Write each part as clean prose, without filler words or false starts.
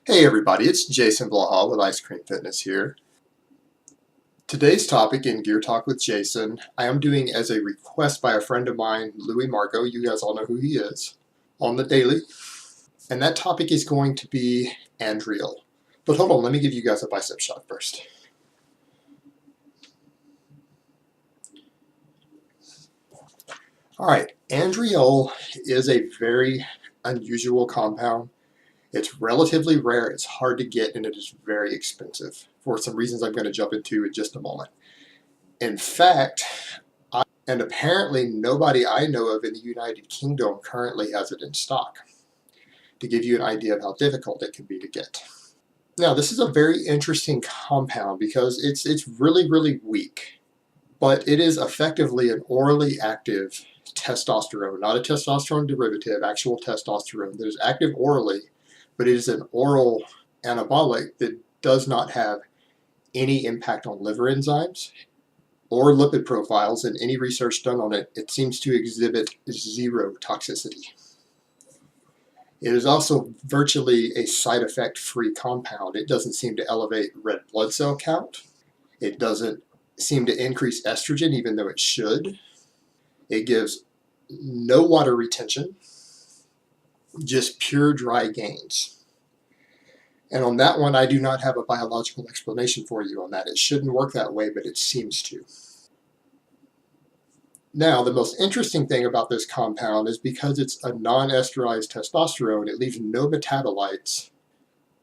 Hey everybody, it's Jason Blaha with Ice Cream Fitness here. Today's topic in Gear Talk with Jason, I am doing as a request by a friend of mine, Louis Marco. You guys all know who he is, on the daily. And that topic is going to be Andriol. But hold on, let me give you guys a bicep shot first. Alright, Andriol is a very unusual compound. It's relatively rare, it's hard to get, and it is very expensive for some reasons I'm going to jump into in just a moment. In fact, and apparently nobody I know of in the United Kingdom currently has it in stock, to give you an idea of how difficult it can be to get. Now, this is a very interesting compound because it's really weak, but it is effectively an orally active testosterone, not a testosterone derivative, actual testosterone that is active orally, but it is an oral anabolic that does not have any impact on liver enzymes or lipid profiles. In any research done on it, it seems to exhibit zero toxicity. It is also virtually a side effect free compound. It doesn't seem to elevate red blood cell count. It doesn't seem to increase estrogen, even though it should. It gives no water retention, just pure dry gains. And on that one, I do not have a biological explanation for you on that. It shouldn't work that way, but it seems to. Now, the most interesting thing about this compound is because it's a non-esterized testosterone, it leaves no metabolites.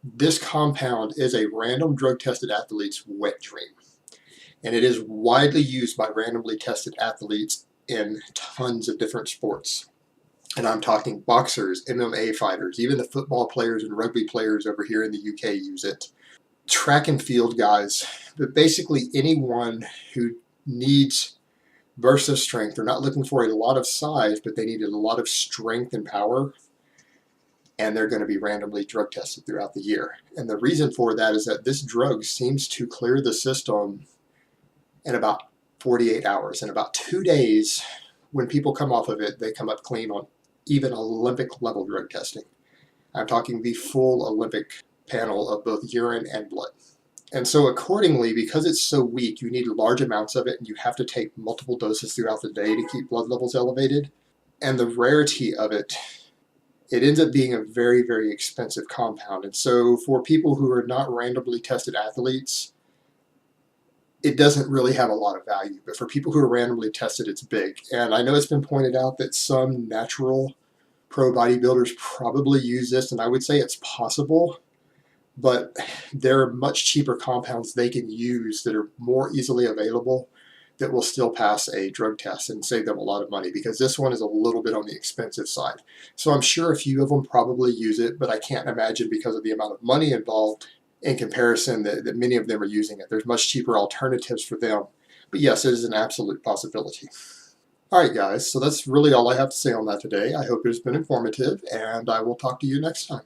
This compound is a random drug-tested athlete's wet dream. And it is widely used by randomly tested athletes in tons of different sports. And I'm talking boxers, MMA fighters, even the football players and rugby players over here in the UK use it. Track and field guys, but basically anyone who needs bursts of strength. They're not looking for a lot of size, but they needed a lot of strength and power. And they're going to be randomly drug tested throughout the year. And the reason for that is that this drug seems to clear the system in about 48 hours. In about 2 days, when people come off of it, they come up clean on even Olympic level drug testing. I'm talking the full Olympic panel of both urine and blood. And so accordingly, because it's so weak, you need large amounts of it, and you have to take multiple doses throughout the day to keep blood levels elevated. And the rarity of it, it ends up being a very expensive compound. And so for people who are not randomly tested athletes, it doesn't really have a lot of value. But for people who are randomly tested, it's big. And I know it's been pointed out that some natural pro bodybuilders probably use this, and I would say it's possible. But there are much cheaper compounds they can use that are more easily available that will still pass a drug test and save them a lot of money, because this one is a little bit on the expensive side. So I'm sure a few of them probably use it, but I can't imagine, because of the amount of money involved in comparison, that many of them are using it. There's much cheaper alternatives for them. But yes, it is an absolute possibility. Alright guys, so that's really all I have to say on that today. I hope it's been informative, and I will talk to you next time.